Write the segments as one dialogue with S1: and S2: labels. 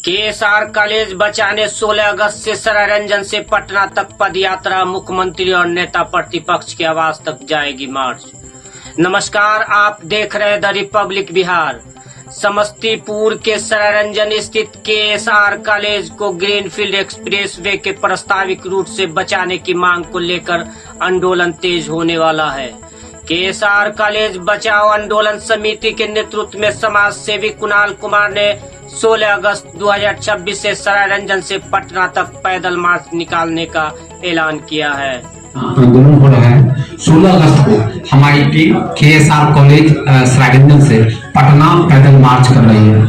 S1: KSR college बचाने 16 अगस्त से सरायरंजन से पटना तक पदयात्रा, मुख्यमंत्री और नेता प्रतिपक्ष के आवास तक जाएगी मार्च। नमस्कार, आप देख रहे द रिपब्लिक बिहार। समस्तीपुर के सरायरंजन स्थित केएसआर कॉलेज को ग्रीनफील्ड एक्सप्रेसवे के प्रस्तावित रूट से बचाने की मांग को लेकर आंदोलन तेज होने वाला है। केएसआर कॉलेज बचाओ आंदोलन समिति के नेतृत्व में समाज सेवी कुणाल कुमार ने 16 अगस्त 2026 से सरायरंजन से पटना तक पैदल मार्च निकालने का ऐलान किया है।
S2: आंदोलन हो रहा है 16 अगस्त को हमारी टीम केएसआर कॉलेज सरायरंजन से पटना पैदल मार्च कर रही है।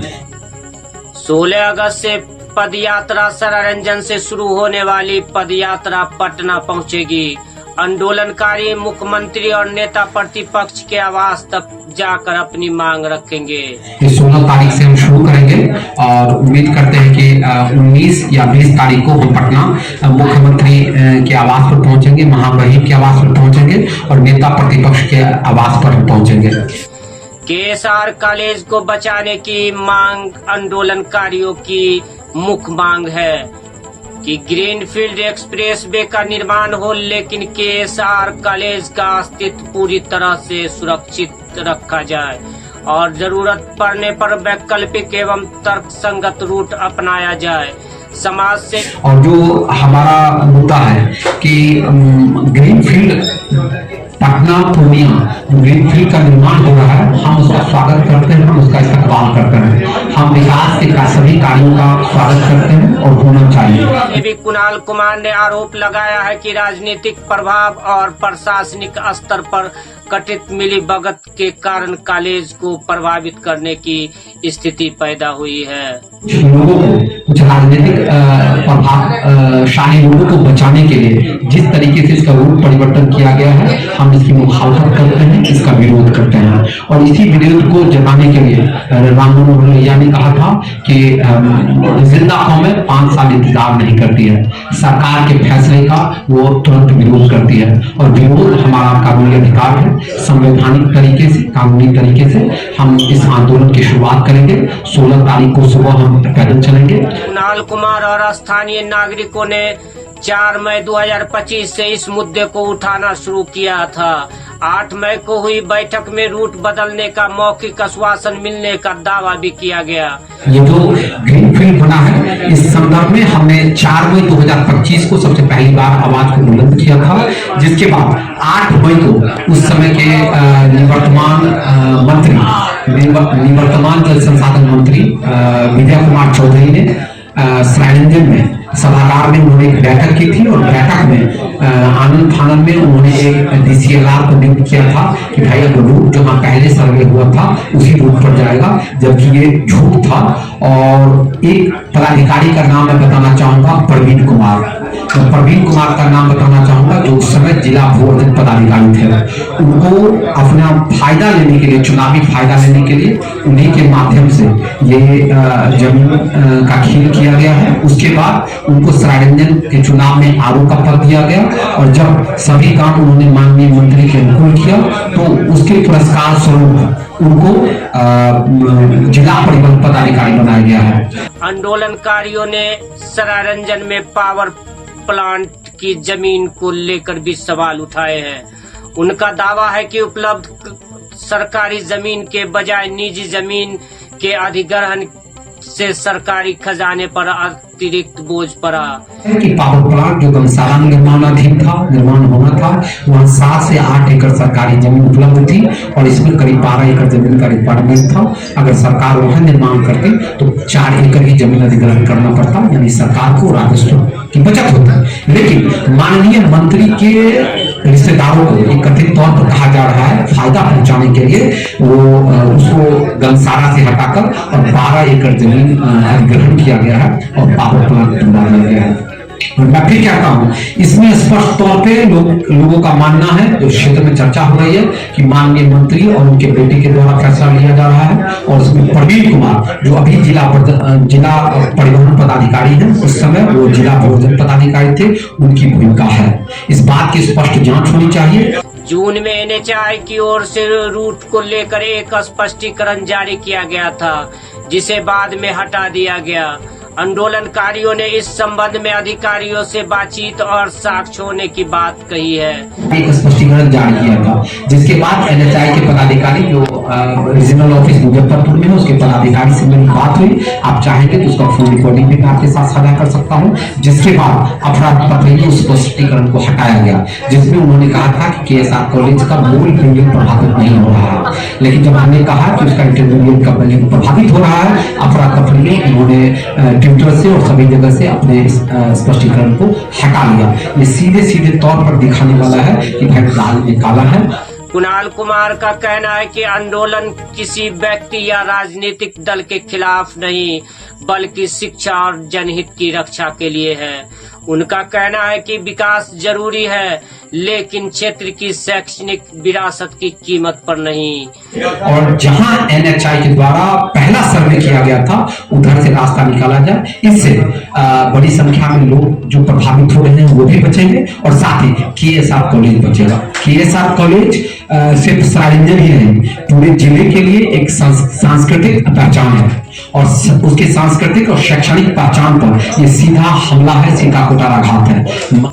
S1: 16 अगस्त से पदयात्रा सरायरंजन से शुरू होने वाली पदयात्रा पटना पहुंचेगी। आंदोलनकारी मुख्यमंत्री और नेता प्रतिपक्ष के आवास तक जाकर अपनी मांग रखेंगे।
S2: 16 तारीख से हम शुरू करेंगे और उम्मीद करते हैं कि 19 या 20 तारीख को हम पटना मुख्यमंत्री के आवास पर पहुंचेंगे, महामहिम के आवास पर पहुंचेंगे और नेता प्रतिपक्ष के आवास पर पहुंचेंगे।
S1: केएसआर कॉलेज को बचाने की मांग आंदोलनकारियों की मुख्य मांग है कि ग्रीनफील्ड एक्सप्रेसवे का निर्माण हो, लेकिन केएसआर कॉलेज का अस्तित्व पूरी तरह से सुरक्षित रखा जाए और जरूरत पड़ने पर वैकल्पिक एवं तर्कसंगत रूट अपनाया जाए। समाज से
S2: और जो हमारा मुद्दा है कि ग्रीनफील्ड पटना पूर्णिया ग्रीनफील्ड का निर्माण हो रहा है, हम उसका स्वागत करते हैं, हम उसका इस्तेमाल करते हैं। हम विकास के सभी कार्यों का स्वागत करते हैं और होना चाहिए।
S1: भी कुणाल कुमार ने आरोप लगाया है कि राजनीतिक प्रभाव और प्रशासनिक स्तर पर कथित मिलीभगत के कारण कॉलेज को प्रभावित करने की स्थिति पैदा हुई है।
S2: लोगों को कुछ राजनीतिक प्रभावशाली लोगों को बचाने के लिए जिस तरीके से इसका रूप परिवर्तन किया गया है, हम इसकी मुखालफत करते हैं, इसका विरोध करते हैं। और इसी विरोध को जताने के लिए राम मनोहर लोहिया ने कहा था कि जिंदा कौमें 5 साल इंतजार नहीं करती है, सरकार के फैसले का वो तुरंत विरोध करती है। और विरोध हमारा कानूनी अधिकार है। संवैधानिक तरीके से, कानूनी तरीके से हम इस आंदोलन की शुरुआत करेंगे। 16 तारीख को सुबह हम पैदल चलेंगे।
S1: कुणाल कुमार और स्थानीय नागरिकों ने 4 मई 2025 से इस मुद्दे को उठाना शुरू किया था। 8 मई को हुई बैठक में रूट बदलने का मौखिक आश्वासन मिलने का दावा भी किया गया।
S2: ये जो ग्रीनफील्ड बना है, इस संदर्भ में हमने 4 मई 2025 को सबसे पहली बार आवाज को बुलंद किया था, जिसके बाद 8 मई को उस समय के निवर्तमान जल संसाधन मंत्री विजय कुमार चौधरी ने सरायरंजन में सभागार में उन्होंने एक बैठक की थी और बैठक में आनंद फानन में उन्होंने एक DCLR को नियुक्त किया था कि भाई अब रूट जो वहां पहले सर्वे हुआ था उसी रूट पर जाएगा, जबकि ये झूठ था। और एक पदाधिकारी का नाम मैं बताना चाहूंगा, प्रवीण कुमार। तो प्रवीण कुमार का नाम बताना चाहूंगा जो उस समय जिला भूअर्जन पदाधिकारी थे। उनको अपना फायदा लेने के लिए, चुनावी फायदा लेने के लिए उन्हीं के माध्यम से ये जमीन का खेल किया गया है। उसके बाद उनको सरायरंजन के चुनाव में आरओ का पद दिया गया और जब सभी काम उन्होंने माननीय मंत्री के अनुकूल किया तो उसके पुरस्कार स्वरूप उनको जिला परिवहन पदाधिकारी बनाया गया है।
S1: आंदोलनकारियों ने सरायरंजन में पावर प्लांट की जमीन को लेकर भी सवाल उठाए हैं। उनका दावा है कि उपलब्ध सरकारी जमीन के बजाय निजी जमीन के अधिग्रहण से सरकारी खजाने पर अतिरिक्त बोझ पड़ा।
S2: कि पावर प्लांट जो गमसारा में निर्माण होना था, वहाँ 7 से 8 एकड़ सरकारी जमीन उपलब्ध थी और इसमें करीब 12 एकड़ जमीन का रिक्वायरमेंट था। अगर सरकार वहाँ निर्माण करती तो 4 एकड़ की जमीन अधिग्रहण करना पड़ता, यानी सरकार को राजस्व की बचत होता। लेकिन माननीय मंत्री के रिश्तेदारों को ये कथित तौर पर कहा जा रहा है फायदा पहुंचाने के लिए वो उसको गमसारा से हटाकर और 12 एकड़ जमीन अधिग्रहण किया गया है और पावर प्लांट बनाया गया है। और मैं फिर कहता हूँ, इसमें स्पष्ट तौर पे लोगों का मानना है, जो क्षेत्र में चर्चा हो रही है कि माननीय मंत्री और उनके बेटे के द्वारा फैसला लिया जा रहा है। और उसमें प्रवीण कुमार जो अभी जिला परिवहन पदाधिकारी हैं, उस समय वो जिला भोजन पदाधिकारी थे, उनकी भूमिका है। इस बात की स्पष्ट जांच होनी चाहिए।
S1: जून में NHAI की ओर से रूट को लेकर एक स्पष्टीकरण जारी किया गया था, जिसे बाद में हटा दिया गया। आंदोलनकारियों ने इस संबंध में अधिकारियों से बातचीत और साक्ष्य होने की बात कही है।
S2: एक स्पष्टीकरण जारी किया था, जिसके बाद एनएचआई के पदाधिकारी जो रीजनल ऑफिस मुजफ्फरपुर में है, उसके पदाधिकारी से मेरी बात हुई। आप चाहेंगे तो उसका फोन रिकॉर्डिंग भी मैं आपके साथ साझा कर सकता हूं, जिसके बाद अफरा तफरी में उस स्पष्टीकरण को हटाया गया, जिसमें उन्होंने कहा था कि केएसआर कॉलेज का मूल बिल्डिंग प्रभावित नहीं हो रहा है, लेकिन जब हमने कहा कि उसका इंटरमीडिएट का बिल्डिंग प्रभावित हो रहा है, अफरा तफरी में उन्होंने ट्विटर से और सभी जगह से अपने स्पष्टीकरण को हटा लिया। ये सीधे तौर पर दिखाने वाला है कि भाई दाल में काला है।
S1: कुणाल कुमार का कहना है कि आंदोलन किसी व्यक्ति या राजनीतिक दल के खिलाफ नहीं, बल्कि शिक्षा और जनहित की रक्षा के लिए है। उनका कहना है कि विकास जरूरी है, लेकिन क्षेत्र की शैक्षणिक विरासत की कीमत पर नहीं।
S2: और जहां एनएचआई के द्वारा पहला सर्वे किया गया था, उधर से रास्ता निकाला जाए, इससे बड़ी संख्या में लोग जो प्रभावित हो रहे हैं वो भी बचेंगे और साथ ही केएसआर कॉलेज बचेगा। केएसआर कॉलेज सिर्फ सरायरंजन ही नहीं, पूरे जिले के लिए एक सांस्कृतिक पहचान है और उसके सांस्कृतिक और शैक्षणिक पहचान पर ये सीधा हमला है, सीधा कुटाराघात है।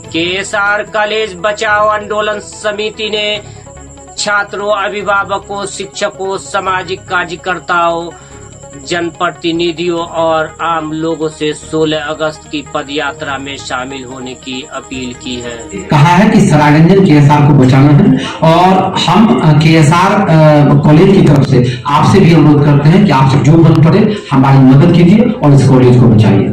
S1: केएसआर कॉलेज बचाओ आंदोलन समिति ने छात्रों, अभिभावकों, शिक्षकों, सामाजिक कार्यकर्ताओं, जनप्रतिनिधियों और आम लोगों से 16 अगस्त की पदयात्रा में शामिल होने की अपील की है।
S2: कहा है कि सरायरंजन केएसआर को बचाना है और हम केएसआर कॉलेज की तरफ से आपसे भी अनुरोध करते हैं कि आपसे जो बन पड़े हमारी मदद कीजिए और इस कॉलेज को बचाइए।